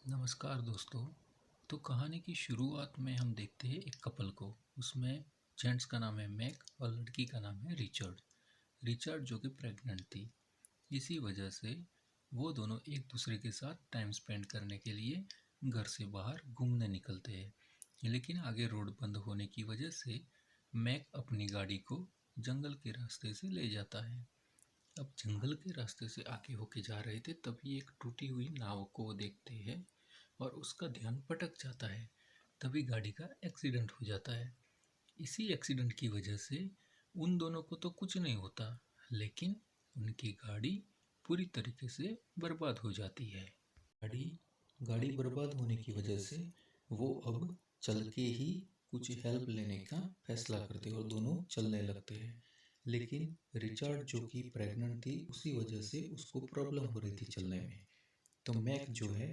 नमस्कार दोस्तों। तो कहानी की शुरुआत में हम देखते हैं एक कपल को। उसमें जेंट्स का नाम है मैक और लड़की का नाम है रिचर्ड। रिचर्ड जो कि प्रेग्नेंट थी, इसी वजह से वो दोनों एक दूसरे के साथ टाइम स्पेंड करने के लिए घर से बाहर घूमने निकलते हैं। लेकिन आगे रोड बंद होने की वजह से मैक अपनी गाड़ी को जंगल के रास्ते से ले जाता है। अब जंगल के रास्ते से आगे होके जा रहे थे, तभी एक टूटी हुई नाव को वो देखते हैं और उसका ध्यान भटक जाता है। तभी गाड़ी का एक्सीडेंट हो जाता है। इसी एक्सीडेंट की वजह से उन दोनों को तो कुछ नहीं होता, लेकिन उनकी गाड़ी पूरी तरीके से बर्बाद हो जाती है। गाड़ी गाड़ी बर्बाद होने की वजह से वो अब चल के ही कुछ हेल्प लेने का फैसला करते हैं और दोनों चलने लगते हैं। लेकिन रिचर्ड जो कि प्रेग्नेंट थी, उसी वजह से उसको प्रॉब्लम हो रही थी चलने में। तो मैक जो है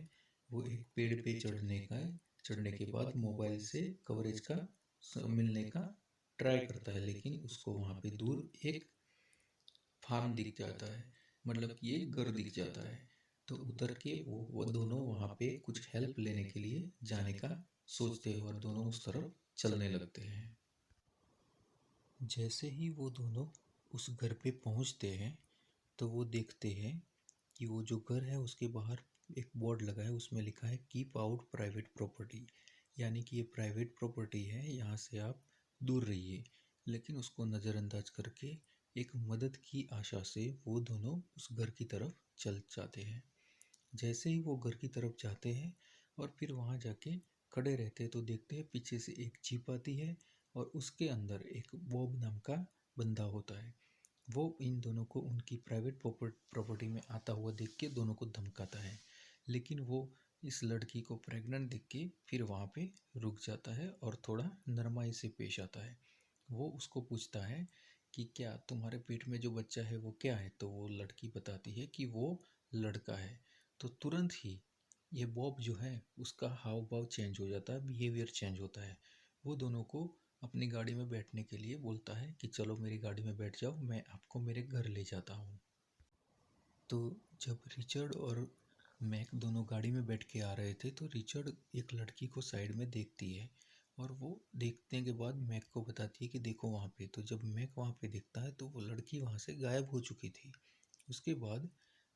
वो एक पेड़ पे चढ़ने के बाद मोबाइल से कवरेज का मिलने का ट्राई करता है, लेकिन उसको वहाँ पे दूर एक फार्म दिख जाता है, मतलब कि ये घर दिख जाता है। तो उतर के वो दोनों वहाँ पे कुछ हेल्प लेने के लिए जाने का सोचते हैं और दोनों उस तरफ चलने लगते हैं। जैसे ही वो दोनों उस घर पे पहुँचते हैं तो वो देखते हैं कि वो जो घर है उसके बाहर एक बोर्ड लगा है, उसमें लिखा है कीप आउट प्राइवेट प्रॉपर्टी, यानी कि ये प्राइवेट प्रॉपर्टी है, यहाँ से आप दूर रहिए। लेकिन उसको नज़रअंदाज करके एक मदद की आशा से वो दोनों उस घर की तरफ चल जाते हैं। जैसे ही वो घर की तरफ जाते हैं और फिर वहाँ जाके खड़े रहते हैं तो देखते हैं पीछे से एक जीप आती है और उसके अंदर एक बॉब नाम का बंदा होता है। वो इन दोनों को उनकी प्राइवेट प्रॉपर्टी में आता हुआ देख के दोनों को धमकाता है, लेकिन वो इस लड़की को प्रेग्नेंट देख के फिर वहाँ पे रुक जाता है और थोड़ा नरमाई से पेश आता है। वो उसको पूछता है कि क्या तुम्हारे पेट में जो बच्चा है वो क्या है? तो वो लड़की बताती है कि वो लड़का है। तो तुरंत ही ये बॉब जो है उसका हाव भाव चेंज हो जाता है, बिहेवियर चेंज होता है। वो दोनों को अपनी गाड़ी में बैठने के लिए बोलता है कि चलो मेरी गाड़ी में बैठ जाओ, मैं आपको मेरे घर ले जाता हूँ। तो जब रिचर्ड और मैक दोनों गाड़ी में बैठ के आ रहे थे तो रिचर्ड एक लड़की को साइड में देखती है और वो देखने के बाद मैक को बताती है कि देखो वहाँ पे। तो जब मैक वहाँ पे देखता है तो वो लड़की वहाँ से गायब हो चुकी थी। उसके बाद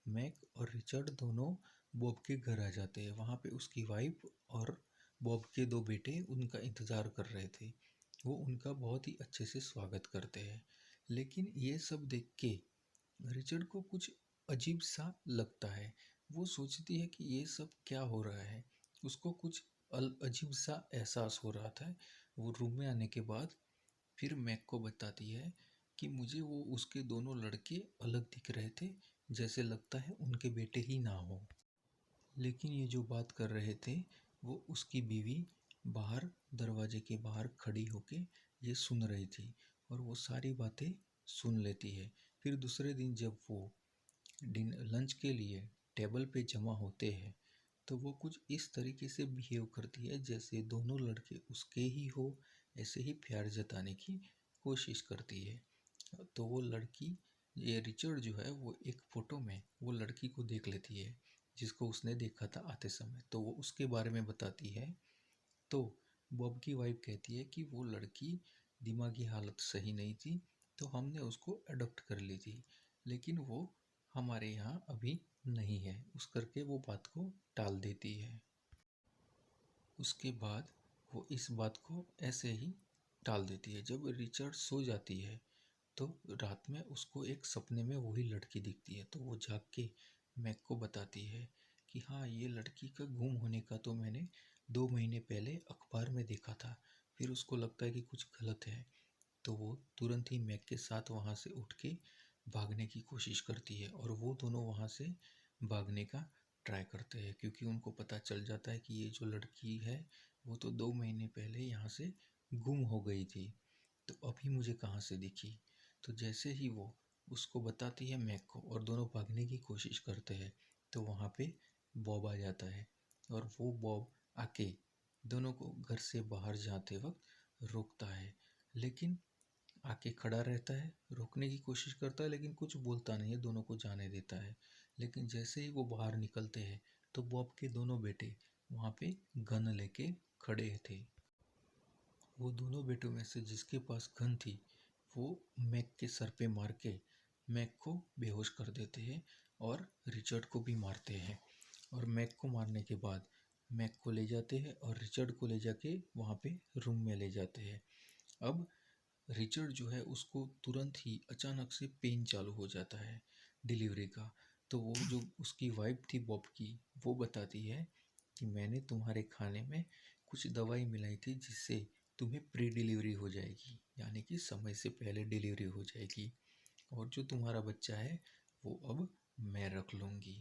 मैक और रिचर्ड दोनों बॉब के घर आ जाते हैं। वहाँ पे उसकी वाइफ और बॉब के दो बेटे उनका इंतज़ार कर रहे थे। वो उनका बहुत ही अच्छे से स्वागत करते हैं। लेकिन ये सब देख के रिचर्ड को कुछ अजीब सा लगता है। वो सोचती है कि ये सब क्या हो रहा है। उसको कुछ अजीब सा एहसास हो रहा था। वो रूम में आने के बाद फिर मैक को बताती है कि मुझे वो उसके दोनों लड़के अलग दिख रहे थे, जैसे लगता है उनके बेटे ही ना हो। लेकिन ये जो बात कर रहे थे वो उसकी बीवी बाहर दरवाजे के बाहर खड़ी होके ये सुन रही थी और वो सारी बातें सुन लेती है। फिर दूसरे दिन जब वो लंच के लिए टेबल पे जमा होते हैं तो वो कुछ इस तरीके से बिहेव करती है जैसे दोनों लड़के उसके ही हो, ऐसे ही प्यार जताने की कोशिश करती है। तो वो लड़की, ये रिचर्ड जो है वो एक फ़ोटो में वो लड़की को देख लेती है जिसको उसने देखा था आते समय, तो वो उसके बारे में बताती है। तो बॉब की वाइफ कहती है कि वो लड़की दिमागी हालत सही नहीं थी, तो हमने उसको अडॉप्ट कर ली थी, लेकिन वो हमारे यहाँ अभी नहीं है, उस करके वो बात को टाल देती है। उसके बाद वो इस बात को ऐसे ही टाल देती है। जब रिचर्ड सो जाती है तो रात में उसको एक सपने में वही लड़की दिखती है, तो वो जाग के मैक को बताती है कि हाँ, ये लड़की का गुम होने का तो मैंने 2 महीने पहले अखबार में देखा था। फिर उसको लगता है कि कुछ गलत है, तो वो तुरंत ही मैक के साथ वहाँ से उठ के भागने की कोशिश करती है और वो दोनों वहाँ से भागने का ट्राई करते हैं, क्योंकि उनको पता चल जाता है कि ये जो लड़की है वो तो 2 महीने पहले यहाँ से गुम हो गई थी, तो अभी मुझे कहाँ से दिखी। तो जैसे ही वो उसको बताती है मैक को और दोनों भागने की कोशिश करते हैं तो वहाँ पे बॉब आ जाता है और वो बॉब आके दोनों को घर से बाहर जाते वक्त रोकता है। लेकिन आके खड़ा रहता है, रोकने की कोशिश करता है, लेकिन कुछ बोलता नहीं है, दोनों को जाने देता है। लेकिन जैसे ही वो बाहर निकलते हैं तो बॉब के दोनों बेटे वहाँ पे गन लेके खड़े थे। वो दोनों बेटों में से जिसके पास गन थी वो मैक के सर पे मार के मैक को बेहोश कर देते हैं और रिचर्ड को भी मारते हैं। और मैक को मारने के बाद मैक को ले जाते हैं और रिचर्ड को ले जाके वहाँ पे रूम में ले जाते हैं। अब रिचर्ड जो है उसको तुरंत ही अचानक से पेन चालू हो जाता है डिलीवरी का। तो वो जो उसकी वाइफ थी बॉब की, वो बताती है कि मैंने तुम्हारे खाने में कुछ दवाई मिलाई थी जिससे तुम्हें प्री डिलीवरी हो जाएगी, यानी कि समय से पहले डिलीवरी हो जाएगी, और जो तुम्हारा बच्चा है वो अब मैं रख लूँगी।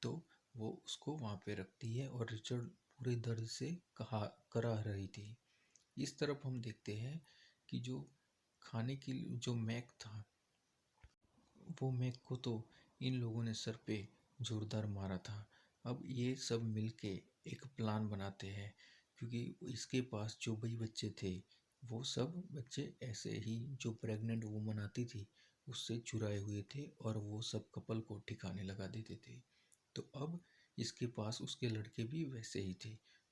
तो वो उसको वहाँ पे रखती है और रिचर्ड पूरे दर्द से कहा करा रही थी। इस तरफ हम देखते हैं कि जो खाने की जो मैक था, वो मैक को तो इन लोगों ने सर पे जोरदार मारा था। अब ये सब मिलके एक प्लान बनाते हैं, क्योंकि इसके पास जो भी बच्चे थे वो सब बच्चे ऐसे ही जो प्रेग्नेंट वूमन आती थी उससे चुराए हुए थे और वो सब कपल को ठिकाने लगा देते थे। तो अब इसके पास उसके लड़के भी वैसे ही थे।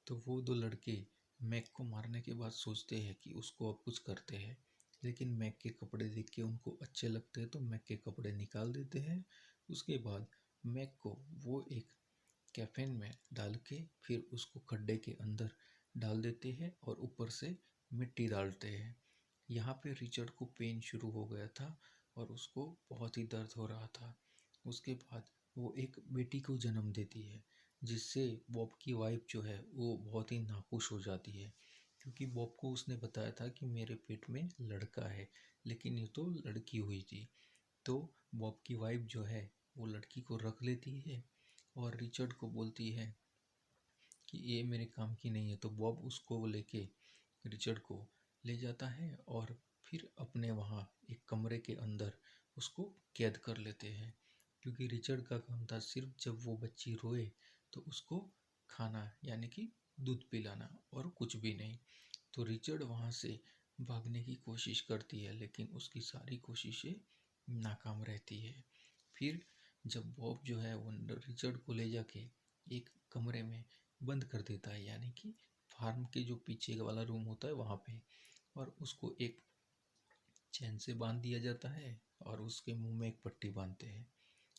तो वो दो लड़के मैक को मारने के बाद सोचते हैं कि उसको अब कुछ करते हैं, लेकिन मैक के कपड़े देख के उनको अच्छे लगते हैं तो मैक के कपड़े निकाल देते हैं। उसके बाद मैक को वो एक कैफिन में डाल के फिर उसको खड्डे के अंदर डाल देते हैं और ऊपर से मिट्टी डालते हैं। यहाँ पे रिचर्ड को पेन शुरू हो गया था और उसको बहुत ही दर्द हो रहा था। उसके बाद वो एक बेटी को जन्म देती है, जिससे बॉब की वाइफ जो है वो बहुत ही नाखुश हो जाती है, क्योंकि बॉब को उसने बताया था कि मेरे पेट में लड़का है, लेकिन ये तो लड़की हुई थी। तो बॉब की वाइफ जो है वो लड़की को रख लेती है और रिचर्ड को बोलती है कि ये मेरे काम की नहीं है। तो बॉब उसको लेके रिचर्ड को ले जाता है और फिर अपने वहाँ एक कमरे के अंदर उसको कैद कर लेते हैं, क्योंकि रिचर्ड का काम था सिर्फ जब वो बच्ची रोए तो उसको खाना यानी कि दूध पिलाना और कुछ भी नहीं। तो रिचर्ड वहाँ से भागने की कोशिश करती है, लेकिन उसकी सारी कोशिशें नाकाम रहती है। फिर जब बॉब जो है वो रिचर्ड को ले जाके एक कमरे में बंद कर देता है, यानी कि फार्म के जो पीछे वाला रूम होता है वहाँ पे, और उसको एक चैन से बांध दिया जाता है और उसके मुंह में एक पट्टी बांधते हैं।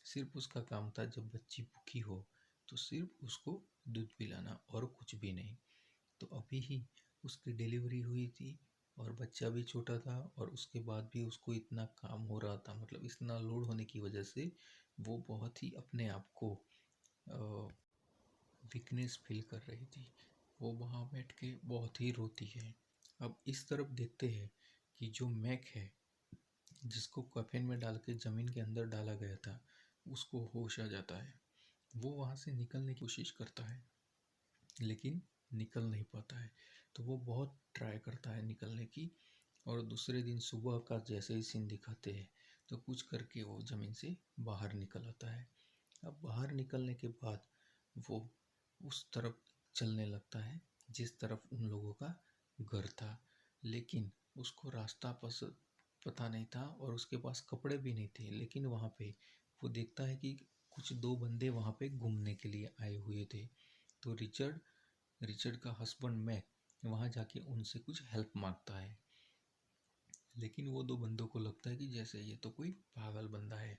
सिर्फ उसका काम था जब बच्ची भूखी हो तो सिर्फ उसको दूध पिलाना और कुछ भी नहीं। तो अभी ही उसकी डिलीवरी हुई थी और बच्चा भी छोटा था, और उसके बाद भी उसको इतना काम हो रहा था, मतलब इतना लोड होने की वजह से वो बहुत ही अपने आप को वीकनेस फील कर रही थी। वो वहाँ बैठ के बहुत ही रोती है। अब इस तरफ देखते हैं कि जो मैक है, जिसको कफन में डाल के ज़मीन के अंदर डाला गया था, उसको होश आ जाता है। वो वहाँ से निकलने की कोशिश करता है, लेकिन निकल नहीं पाता है। तो वो बहुत ट्राई करता है निकलने की, और दूसरे दिन सुबह का जैसे ही सीन दिखाते हैं तो कुछ करके वो ज़मीन से बाहर निकल आता है। अब बाहर निकलने के बाद वो उस तरफ चलने लगता है जिस तरफ उन लोगों का घर था, लेकिन उसको रास्ता पता नहीं था और उसके पास कपड़े भी नहीं थे। लेकिन वहाँ पे वो देखता है कि कुछ दो बंदे वहाँ पे घूमने के लिए आए हुए थे। तो रिचर्ड का हस्बैंड मैक वहाँ जाके उनसे कुछ हेल्प मांगता है, लेकिन वो दो बंदों को लगता है कि जैसे ये तो कोई पागल बंदा है,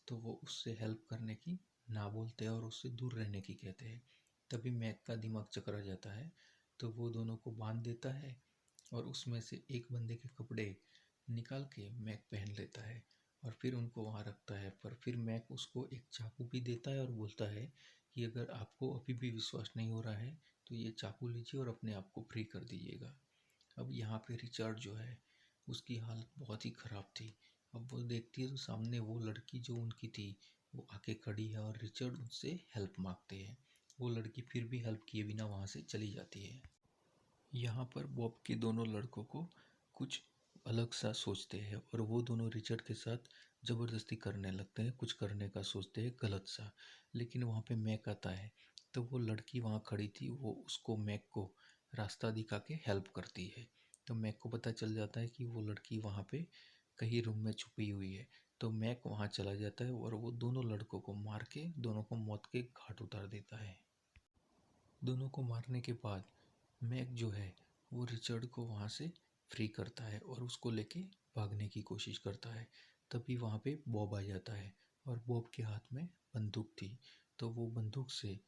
तो वो उससे हेल्प करने की ना बोलते हैं और उससे दूर रहने की कहते हैं। तभी मैक का दिमाग चकरा जाता है, तो वो दोनों को बांध देता है और उसमें से एक बंदे के कपड़े निकाल के मैक पहन लेता है और फिर उनको वहाँ रखता है। पर फिर मैक उसको एक चाकू भी देता है और बोलता है कि अगर आपको अभी भी विश्वास नहीं हो रहा है तो ये चाकू लीजिए और अपने आप को फ्री कर दीजिएगा। अब यहाँ पे रिचर्ड जो है उसकी हालत बहुत ही ख़राब थी। अब वो देखती है तो सामने वो लड़की जो उनकी थी वो आके खड़ी है और रिचर्ड उनसे हेल्प मांगते हैं। वो लड़की फिर भी हेल्प किए बिना वहाँ से चली जाती है। यहाँ पर बॉब के दोनों लड़कों को कुछ अलग सा सोचते हैं और वो दोनों रिचर्ड के साथ ज़बरदस्ती करने लगते हैं, कुछ करने का सोचते हैं गलत सा। लेकिन वहाँ पे मैक आता है, तो वो लड़की वहाँ खड़ी थी, वो उसको मैक को रास्ता दिखा के हेल्प करती है। तो मैक को पता चल जाता है कि वो लड़की वहाँ पे कहीं रूम में छुपी हुई है। तो मैक वहाँ चला जाता है और वो दोनों लड़कों को मार के दोनों को मौत के घाट उतार देता है। दोनों को मारने के बाद मैक जो है वो रिचर्ड को वहाँ से फ्री करता है और उसको लेके भागने की कोशिश करता है। तभी वहाँ पे बॉब आ जाता है और बॉब के हाथ में बंदूक थी। तो वो बंदूक से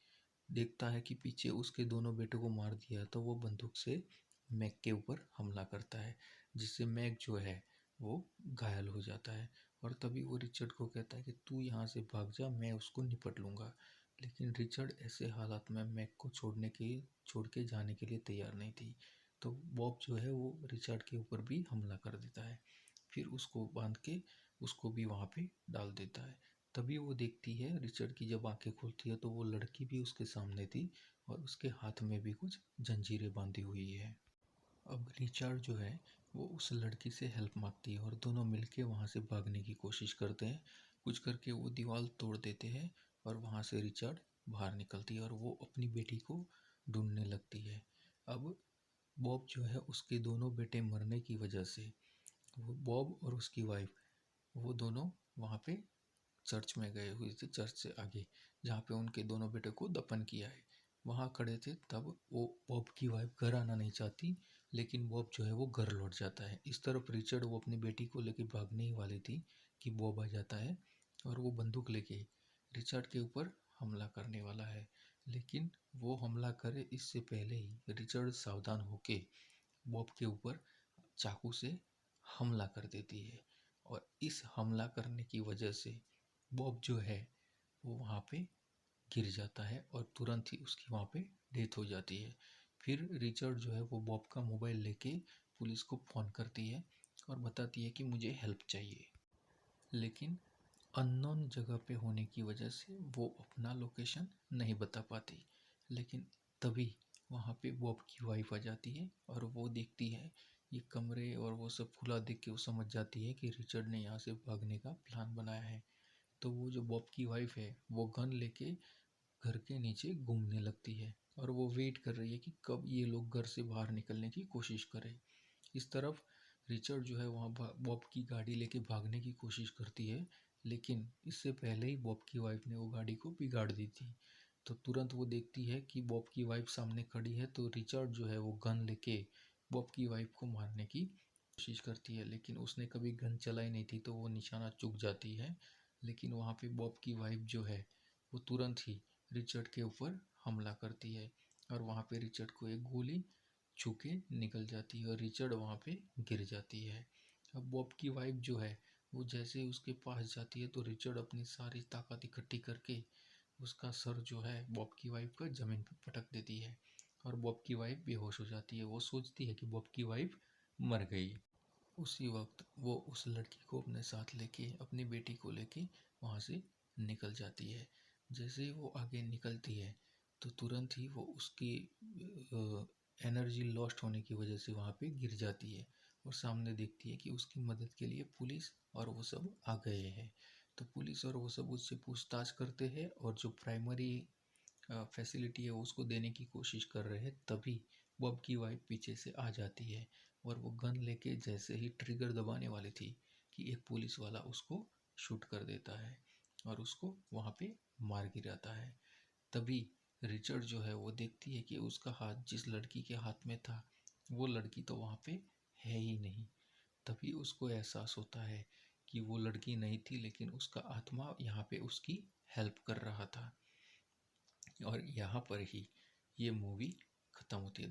देखता है कि पीछे उसके दोनों बेटों को मार दिया, तो वो बंदूक से मैक के ऊपर हमला करता है, जिससे मैक जो है वो घायल हो जाता है। और तभी वो रिचर्ड को कहता है कि तू यहाँ से भाग जा, मैं उसको निपट लूँगा। लेकिन रिचर्ड ऐसे हालात में मैक को छोड़ के जाने के लिए तैयार नहीं थी। तो बॉब जो है वो रिचर्ड के ऊपर भी हमला कर देता है, फिर उसको बांध के उसको भी वहाँ पे डाल देता है। तभी वो देखती है, रिचर्ड की जब आंखें खुलती है तो वो लड़की भी उसके सामने थी और उसके हाथ में भी कुछ जंजीरें बांधी हुई है। अब रिचर्ड जो है वो उस लड़की से हेल्प मांगती है और दोनों मिलके वहाँ से भागने की कोशिश करते हैं। कुछ करके वो दीवार तोड़ देते हैं और वहाँ से रिचर्ड बाहर निकलती है और वो अपनी बेटी को ढूंढने लगती है। अब बॉब जो है उसके दोनों बेटे मरने की वजह से वो बॉब और उसकी वाइफ वो दोनों वहाँ पे चर्च में गए हुए थे, चर्च से आगे जहाँ पे उनके दोनों बेटे को दफन किया है वहाँ खड़े थे। तब वो बॉब की वाइफ घर आना नहीं चाहती, लेकिन बॉब जो है वो घर लौट जाता है। इस तरफ रिचर्ड वो अपनी बेटी को लेके भागने ही वाली थी कि बॉब आ जाता है और वो बंदूक लेके रिचर्ड के ऊपर हमला करने वाला है। लेकिन वो हमला करे इससे पहले ही रिचर्ड सावधान होके बॉब के ऊपर चाकू से हमला कर देती है और इस हमला करने की वजह से बॉब जो है वो वहाँ पे गिर जाता है और तुरंत ही उसकी वहाँ पे डेथ हो जाती है। फिर रिचर्ड जो है वो बॉब का मोबाइल लेके पुलिस को फ़ोन करती है और बताती है कि मुझे हेल्प चाहिए। लेकिन अननोन जगह पे होने की वजह से वो अपना लोकेशन नहीं बता पाती। लेकिन तभी वहाँ पे बॉब की वाइफ आ जाती है और वो देखती है ये कमरे और वो सब खुला देख के वो समझ जाती है कि रिचर्ड ने यहाँ से भागने का प्लान बनाया है। तो वो जो बॉब की वाइफ है वो गन लेके घर के नीचे घूमने लगती है और वो वेट कर रही है कि कब ये लोग घर से बाहर निकलने की कोशिश करें। इस तरफ रिचर्ड जो है वहाँ बॉब की गाड़ी लेके भागने की कोशिश करती है, लेकिन इससे पहले ही बॉब की वाइफ ने वो गाड़ी को बिगाड़ दी थी। तो तुरंत वो देखती है कि बॉब की वाइफ सामने खड़ी है, तो रिचर्ड जो है वो गन लेके बॉब की वाइफ को मारने की कोशिश करती है, लेकिन उसने कभी गन चलाई नहीं थी तो वो निशाना चूक जाती है। लेकिन वहाँ पे बॉब की वाइफ जो है वो तुरंत ही रिचर्ड के ऊपर हमला करती है और वहाँ पे रिचर्ड को एक गोली छू के निकल जाती है और रिचर्ड वहाँ पे गिर जाती है। अब बॉब की वाइफ जो है वो जैसे ही उसके पास जाती है तो रिचर्ड अपनी सारी ताकत इकट्ठी करके उसका सर जो है बॉब की वाइफ का ज़मीन पर पटक देती है और बॉब की वाइफ बेहोश हो जाती है। वो सोचती है कि बॉब की वाइफ मर गई। उसी वक्त वो उस लड़की को अपने साथ लेके अपनी बेटी को लेके वहाँ से निकल जाती है। जैसे ही वो आगे निकलती है तो तुरंत ही वो उसकी एनर्जी लॉस्ट होने की वजह से वहाँ पे गिर जाती है और सामने देखती है कि उसकी मदद के लिए पुलिस और वो सब आ गए हैं। तो पुलिस और वो सब उससे पूछताछ करते हैं और जो प्राइमरी फैसिलिटी है उसको देने की कोशिश कर रहे हैं। तभी बॉब की वाइफ पीछे से आ जाती है और वो गन लेके जैसे ही ट्रिगर दबाने वाली थी कि एक पुलिस वाला उसको शूट कर देता है और उसको वहाँ पे मार गिराता है। तभी रिचर्ड जो है वो देखती है कि उसका हाथ जिस लड़की के हाथ में था वो लड़की तो वहाँ पे है ही नहीं। तभी उसको एहसास होता है कि वो लड़की नहीं थी, लेकिन उसका आत्मा यहाँ पे उसकी हेल्प कर रहा था। और यहाँ पर ही ये मूवी ख़त्म होती है।